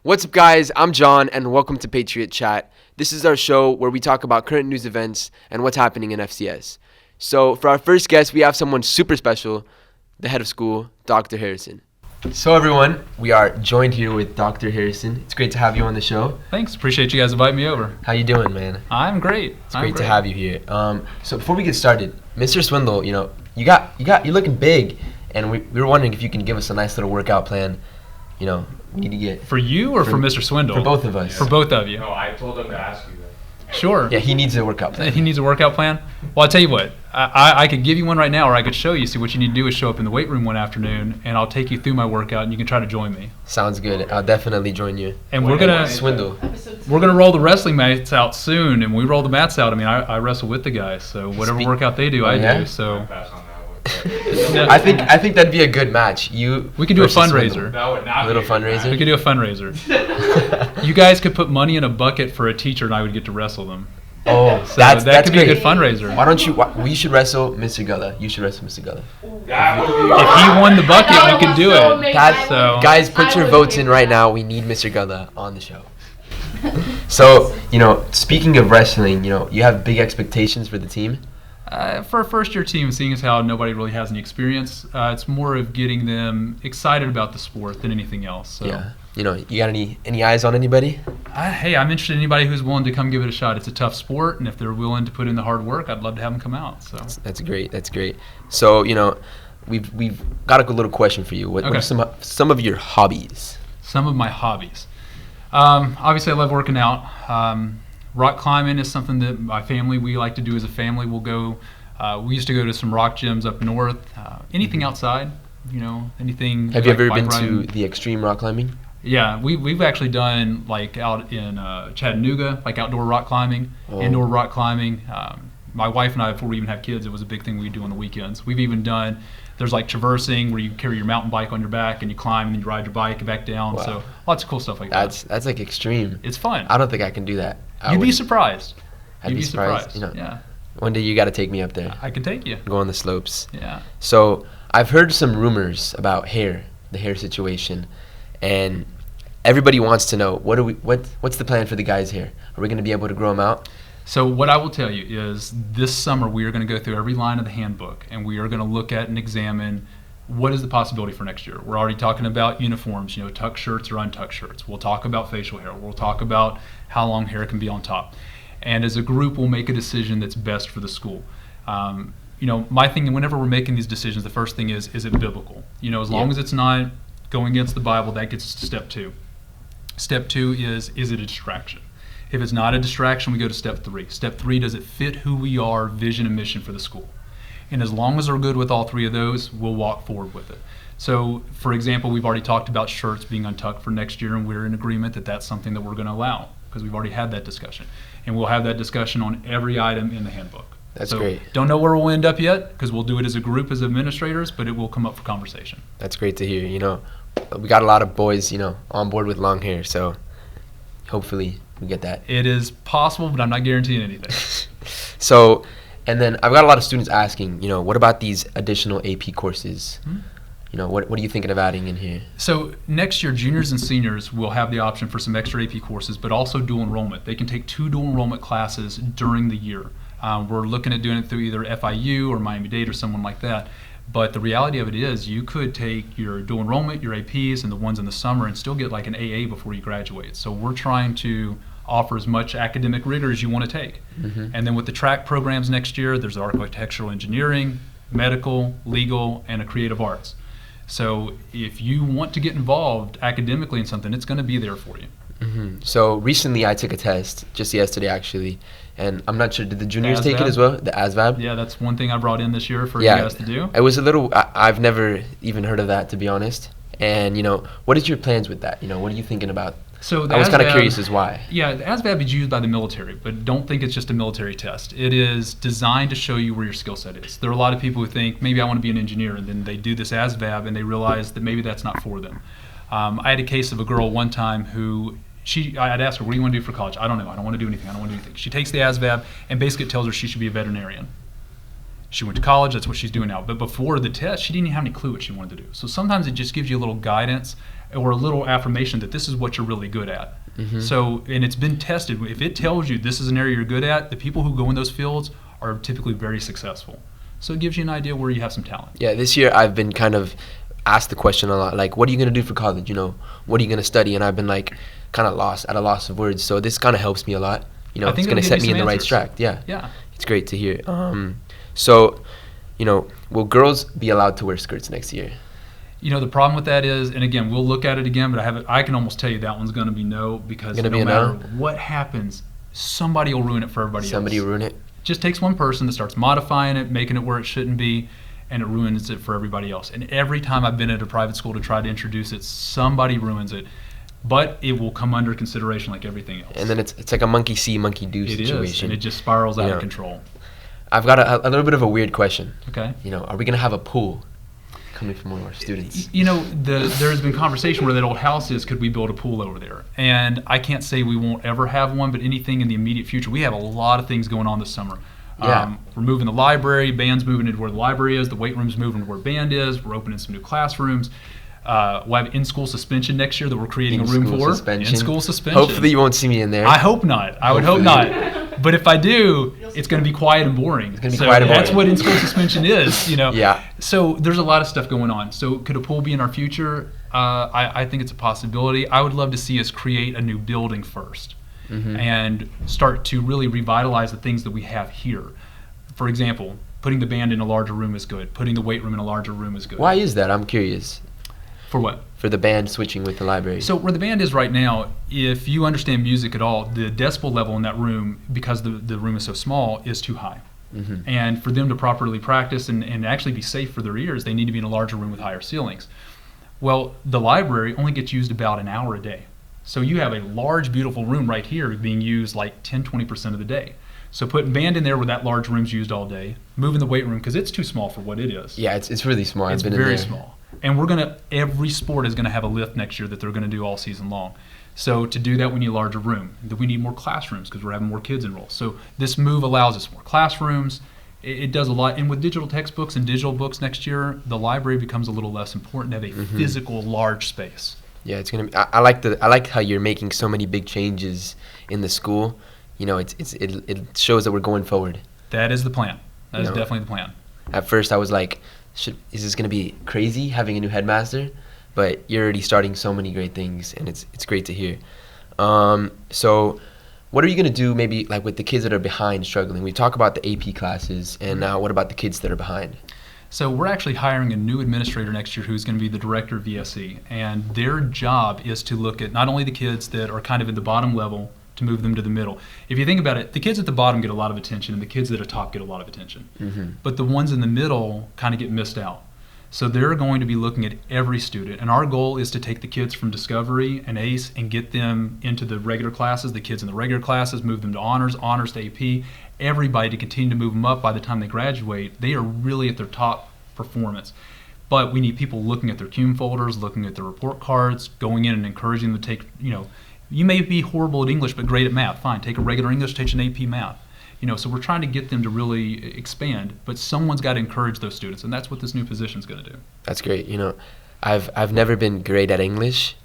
What's up, guys? I'm John, and welcome to Patriot Chat. This is our show where we talk about current news events and what's happening in FCS. So for our first guest, we have someone super special, the head of school, Dr. Harrison. So everyone, we are joined here with Dr. Harrison. It's great to have you on the show. Thanks. Appreciate you guys inviting me over. How you doing, man? I'm great. It's great to have you here. So before we get started, Mr. Swindle, you're looking big, and we were wondering if you can give us a nice little workout plan. We need to get for you or for Mr. Swindle? For both of us. For both of you. No, I told him to ask you that. Sure. Yeah, he needs a workout plan. He needs a workout plan? Well, I'll tell you what. I could give you one right now, or I could show you. See, what you need to do is show up in the weight room one afternoon, and I'll take you through my workout, and you can try to join me. Sounds good. I'll definitely join you. And we're gonna roll the wrestling mats out soon, and when we roll the mats out, I wrestle with the guys. So whatever workout they do, I do. So. Pass on that one. I think that'd be a good match. We could do a fundraiser. That would not A little be a good fundraiser? We could do a fundraiser. You guys could put money in a bucket for a teacher, and I would get to wrestle them. Oh, So that's that could great. be a good fundraiser. Why don't you? We should wrestle Mr. Gullah. You should wrestle Mr. Gullah. That would be If he won the bucket, we could do it. So Guys, put your votes in right now. We need Mr. Gullah on the show. So, speaking of wrestling, you have big expectations for the team. For a first-year team, seeing as how nobody really has any experience, it's more of getting them excited about the sport than anything else. So. Yeah. You got any eyes on anybody? Hey, I'm interested in anybody who's willing to come give it a shot. It's a tough sport, and if they're willing to put in the hard work, I'd love to have them come out. So That's great. So, we've got a good little question for you. What Okay. are some of your hobbies? some of my hobbies. Obviously, I love working out. Rock climbing is something that my family, we like to do as a family. We'll go. We used to go to some rock gyms up north. Anything outside, anything. Have you like ever bike been riding. to the extreme rock climbing? Yeah, we've actually done like out in Chattanooga, like outdoor rock climbing, indoor rock climbing. My wife and I, before we even have kids, it was a big thing we do on the weekends. We've even done, there's like traversing where you carry your mountain bike on your back and you climb and then you ride your bike back down. Wow. So lots of cool stuff like that. That's like extreme. It's fun. I don't think I can do that. You'd be surprised. I'd be surprised. Yeah, One day you got to take me up there. I can take you. Go on the slopes. Yeah. So I've heard some rumors about the hair situation, and everybody wants to know what's the plan for the guys' hair? Are we going to be able to grow them out? So what I will tell you is this summer we are going to go through every line of the handbook, and we are going to look at and examine what is the possibility for next year. We're already talking about uniforms, tuck shirts or untucked shirts. We'll talk about facial hair. We'll talk about how long hair can be on top. And as a group, we'll make a decision that's best for the school. My thing, whenever we're making these decisions, the first thing is it biblical? As long as it's not going against the Bible, that gets us to step 2. Step 2 is it a distraction? If it's not a distraction, we go to step 3. Step 3, does it fit who we are, vision and mission for the school? And as long as we're good with all 3 of those, we'll walk forward with it. So, for example, we've already talked about shirts being untucked for next year, and we're in agreement that that's something that we're going to allow because we've already had that discussion. And we'll have that discussion on every item in the handbook. That's great. Don't know where we'll end up yet because we'll do it as a group as administrators, but it will come up for conversation. That's great to hear. We got a lot of boys, on board with long hair, so hopefully we get that. It is possible, but I'm not guaranteeing anything. So, and then I've got a lot of students asking, what about these additional AP courses? What are you thinking of adding in here? So next year, juniors and seniors will have the option for some extra AP courses, but also dual enrollment. They can take 2 dual enrollment classes during the year. We're looking at doing it through either FIU or Miami-Dade or someone like that. But the reality of it is you could take your dual enrollment, your APs, and the ones in the summer and still get like an AA before you graduate. So we're trying to offer as much academic rigor as you want to take. Mm-hmm. And then with the track programs next year, there's architectural engineering, medical, legal, and a creative arts. So if you want to get involved academically in something, it's going to be there for you. Mm-hmm. So recently I took a test, just yesterday actually, and I'm not sure, did the juniors take it ASVAB? as well? The ASVAB? Yeah, that's one thing I brought in this year for you guys to do. It was a little, I've never even heard of that, to be honest. And, what is your plans with that? What are you thinking about? So I was kind of ASVAB curious as why. Yeah, the ASVAB is used by the military, but don't think it's just a military test. It is designed to show you where your skill set is. There are a lot of people who think, maybe I want to be an engineer, and then they do this ASVAB and they realize that maybe that's not for them. I had a case of a girl one time who, I'd asked her, what do you want to do for college? I don't know. I don't want to do anything. I don't want to do anything. She takes the ASVAB and basically tells her she should be a veterinarian. She went to college. That's what she's doing now. But before the test, she didn't even have any clue what she wanted to do. So sometimes it just gives you a little guidance or a little affirmation that this is what you're really good at. Mm-hmm. So, and it's been tested. If it tells you this is an area you're good at, the people who go in those fields are typically very successful. So it gives you an idea where you have some talent. Yeah, this year I've been kind of asked the question a lot, like, what are you going to do for college? You know, what are you going to study? And I've been like kind of at a loss of words. So this kind of helps me a lot. You know, I think it's going to it'll set give you me in the some right answers. track. Yeah. Yeah. It's great to hear. So, you know, will girls be allowed to wear skirts next year? You know, the problem with that is, and again, we'll look at it again, but I can almost tell you that one's going to be no, because Gonna no be a matter no? what happens, somebody will ruin it for everybody Somebody else. ruin it? Just takes one person that starts modifying it, making it where it shouldn't be, and it ruins it for everybody else. And every time I've been at a private school to try to introduce it, somebody ruins it. But it will come under consideration like everything else. And then it's like a monkey see, monkey do It is, situation. and it just spirals out Yeah. of control. I've got a little bit of a weird question. Okay. You know, are we going to have a pool coming from one of our students? You know, there's been conversation where that old house is, could we build a pool over there? And I can't say we won't ever have one, but anything in the immediate future, we have a lot of things going on this summer. Yeah. We're moving the library, band's moving into where the library is, the weight room's moving to where band is, we're opening some new classrooms. We'll have in-school suspension next year that we're creating a room In-school for. suspension. In-school suspension. Hopefully you won't see me in there. I hope not. I would hope not. But if I do, it's going to be quiet and boring. It's gonna be quiet and That's boring. what in-school suspension is, you know. Yeah. So there's a lot of stuff going on. So could a pool be in our future? I think it's a possibility. I would love to see us create a new building first and start to really revitalize the things that we have here. For example, putting the band in a larger room is good. Putting the weight room in a larger room is good. Why is that? I'm curious. For what? For the band switching with the library. So where the band is right now, if you understand music at all, the decibel level in that room, because the room is so small, is too high. And for them to properly practice and actually be safe for their ears, they need to be in a larger room with higher ceilings. Well, the library only gets used about an hour a day. So you have a large, beautiful room right here being used like 10-20% of the day. So putting band in there where that large room's used all day, moving the weight room, because it's too small for what it is. Yeah, it's really small. It's I've been in very there. small. And every sport is going to have a lift next year that they're going to do all season long. So to do that, we need a larger room. We need more classrooms because we're having more kids enroll. So this move allows us more classrooms. It does a lot. And with digital textbooks and digital books next year, the library becomes a little less important to have a physical large space. Yeah, it's gonna be. I like how you're making so many big changes in the school. You know, it shows that we're going forward. That is the plan. That is know. definitely the plan. At first, I was like, is this gonna be crazy having a new headmaster? But you're already starting so many great things, and it's great to hear. So, what are you gonna do maybe like with the kids that are behind, struggling? We talk about the AP classes, and now what about the kids that are behind? So we're actually hiring a new administrator next year who's going to be the director of VSE, and their job is to look at not only the kids that are kind of at the bottom level to move them to the middle. If you think about it, the kids at the bottom get a lot of attention and the kids that are top get a lot of attention. But the ones in the middle kind of get missed out. So they're going to be looking at every student, and our goal is to take the kids from Discovery and ACE and get them into the regular classes, the kids in the regular classes, move them to honors to AP, everybody to continue to move them up. By the time they graduate, they are really at their top performance. But we need people looking at their cum folders, looking at their report cards, going in and encouraging them to take, you may be horrible at English but great at math. Fine, take a regular English, take an AP math. So we're trying to get them to really expand, but someone's got to encourage those students, and that's what this new position is going to do. That's great. I've never been great at English.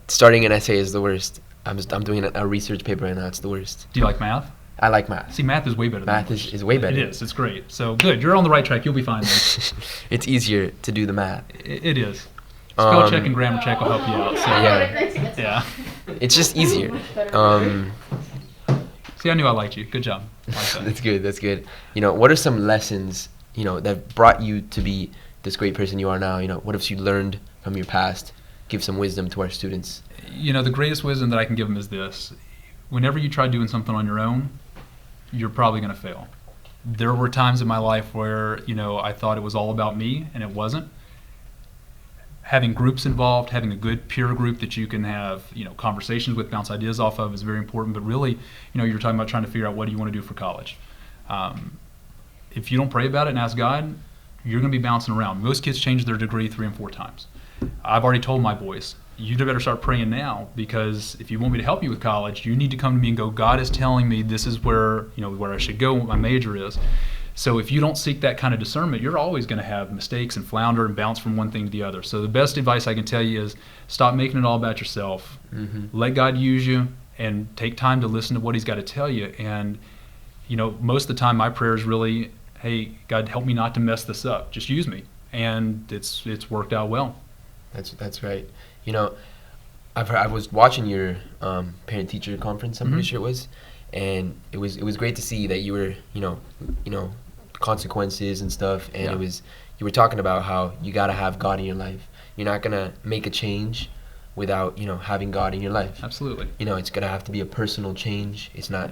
Starting an essay is the worst. I'm doing a research paper right now. It's the worst. Do you like math? I like math. See, math is way better than Math English. is way better. It is. It's great. So good. You're on the right track. You'll be fine then. It's easier to do the math. It is. Spell check and grammar check will help you out. So, yeah. It's just easier. See, I knew I liked you. Good job. Like that. That's good. That's good. What are some lessons, that brought you to be this great person you are now? What have you learned from your past? Give some wisdom to our students. The greatest wisdom that I can give them is this. Whenever you try doing something on your own, you're probably going to fail. There were times in my life where, I thought it was all about me, and it wasn't. Having groups involved, having a good peer group that you can have, conversations with, bounce ideas off of is very important. But really, you're talking about trying to figure out what do you want to do for college. If you don't pray about it and ask God, you're going to be bouncing around. Most kids change their degree 3 and 4 times. I've already told my boys, you better start praying now, because if you want me to help you with college, you need to come to me and go, God is telling me this is where I should go, what my major is. So if you don't seek that kind of discernment, you're always going to have mistakes and flounder and bounce from one thing to the other. So the best advice I can tell you is stop making it all about yourself. Let God use you and take time to listen to what he's got to tell you. And, most of the time my prayer is really, hey, God, help me not to mess this up. Just use me. And it's worked out well. That's right. I was watching your parent-teacher conference, I'm pretty sure it was, and it was great to see that you were, consequences and stuff, and you were talking about how you got to have God in your life. You're not going to make a change without, having God in your life. Absolutely. It's going to have to be a personal change. It's not,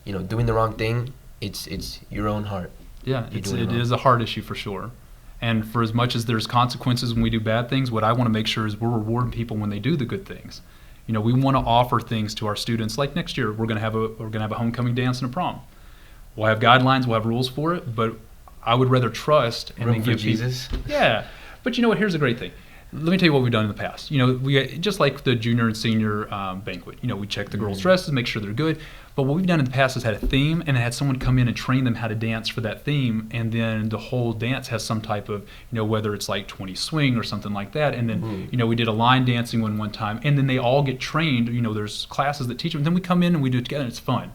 doing the wrong thing. It's your own heart. Yeah, it is a heart issue for sure. And for as much as there's consequences when we do bad things, what I want to make sure is we're rewarding people when they do the good things. We want to offer things to our students. Like next year, we're going to have a homecoming dance and a prom. We'll have guidelines, we'll have rules for it, but I would rather trust and then give Jesus. people. Yeah, but you know what? Here's the great thing. Let me tell you what we've done in the past. We just like the junior and senior banquet. We check the girls' dresses, make sure they're good. But what we've done in the past is had a theme and had someone come in and train them how to dance for that theme. And then the whole dance has some type of, whether it's like 20 swing or something like that. And then, we did a line dancing one time. And then they all get trained. There's classes that teach them. And then we come in and we do it together and it's fun.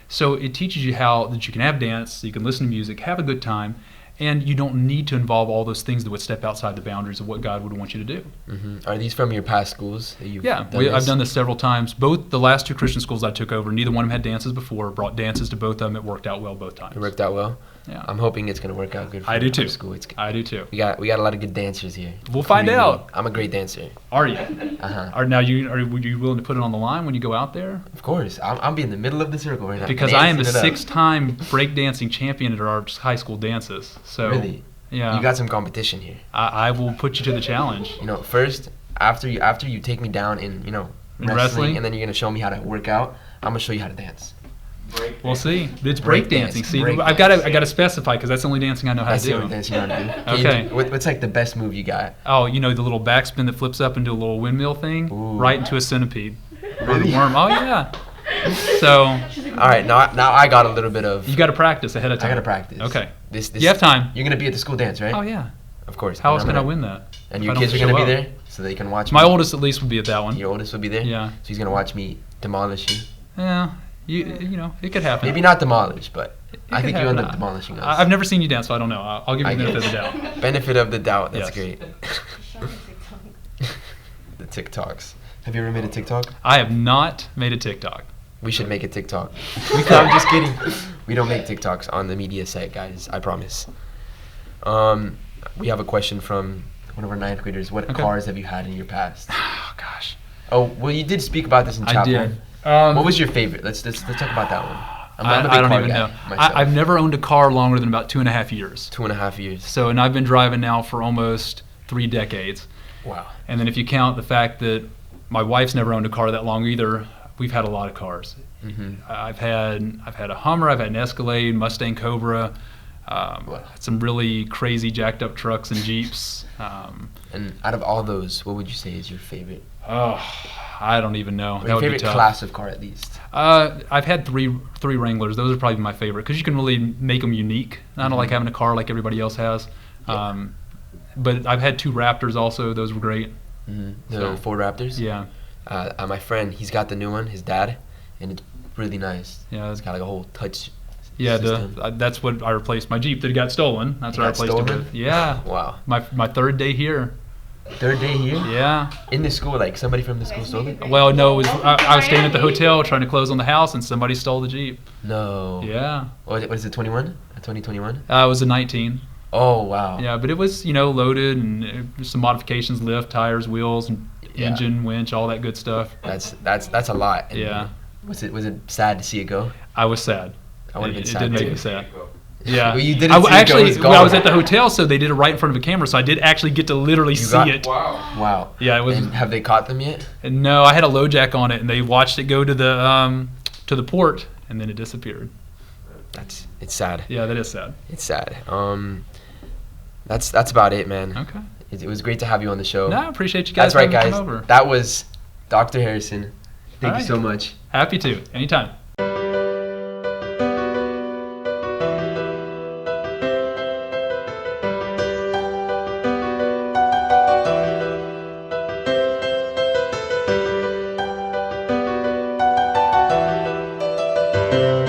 So it teaches you how that you can have dance, you can listen to music, have a good time. And you don't need to involve all those things that would step outside the boundaries of what God would want you to do. Are these from your past schools that you've done I've done this several times. Both the last two Christian schools I took over, neither one of them had dances before. Brought dances to both of them. It worked out well both times. It worked out well? Yeah. I'm hoping it's going to work out good for I do too. School. I do too. We got a lot of good dancers here. We'll find out. I'm a great dancer. Are you? Uh-huh. Now, are you willing to put it on the line when you go out there? Of course. I'll be in the middle of the circle right now. Because I am a 6-time breakdancing champion at our high school dances. So really? Yeah. You got some competition here. I will put you to the challenge. First, after you take me down in, wrestling, and then you're going to show me how to work out, I'm going to show you how to dance. We'll see. It's breakdancing. See, I've got to specify because that's the only dancing I know how to do. That's the only dancing you know how to do. Okay. What's like the best move you got? Oh, the little backspin that flips up into a little windmill thing, right into a centipede. Really? Or a worm. Oh yeah. So. All right. Now I got a little bit of. You got to practice ahead of time. I got to practice. Okay. This. You have time. You're gonna be at the school dance, right? Oh yeah. Of course. How else can I win that? And your kids are gonna be there, so they can watch. My oldest at least will be at that one. Your oldest will be there. Yeah. So he's gonna watch me demolish you. Yeah. It could happen. Maybe not demolish, but I think you end happen. up demolishing us. I've never seen you dance, so I don't know. I'll give you the benefit of the doubt. Benefit of the doubt. That's Yes. great. The TikToks. Have you ever made a TikTok? I have not made a TikTok. We should make a TikTok. I'm just kidding. We don't make TikToks on the media site, guys. I promise. We have a question from one of our 9th graders. What cars have you had in your past? Oh gosh. Oh, well, you did speak about this in chapel. I did. What was your favorite? Let's talk about that one. I'm a big I don't car even guy know. myself. I've never owned a car longer than about 2.5 years. 2.5 years. So, and I've been driving now for almost 3 decades. Wow. And then if you count the fact that my wife's never owned a car that long either, we've had a lot of cars. I've had a Hummer, I've had an Escalade, Mustang Cobra, some really crazy jacked up trucks and Jeeps. And out of all those, what would you say is your favorite? Oh, I don't even know. Or that your would be favorite tough. class of car, at least. I've had three Wranglers. Those are probably my favorite because you can really make them unique. I don't like having a car like everybody else has. Yeah. But I've had 2 Raptors also. Those were great. The Ford Raptors? Yeah. My friend, he's got the new one, his dad, and it's really nice. Yeah. It's got like a whole touch Yeah, system. that's what I replaced my Jeep that got stolen. That's what I replaced it with. Yeah. Wow. My 3rd day here. 3rd day here? Yeah. In the school, like somebody from the school stole it? Well, no, I was staying at the hotel trying to close on the house, and somebody stole the Jeep. No. Yeah. What is it, 21? 2021? It was a 19. Oh, wow. Yeah, but it was, loaded and some modifications, lift, tires, wheels, and engine, winch, all that good stuff. That's a lot. And Yeah. Was it sad to see it go? I was sad. I would have been It sad did make too. me sad. Yeah. Well, you didn't see actually, it go. when I was at the hotel, so they did it right in front of a camera, so I did actually get to literally see it. Wow. Yeah, it was. And have they caught them yet? No, I had a low jack on it, and they watched it go to the port, and then it disappeared. It's sad. Yeah, that is sad. It's sad. That's about it, man. Okay. It was great to have you on the show. No, I appreciate you guys That's right, having me guys. come over. That was Dr. Harrison. Thank you All so right. much. Happy to. Anytime.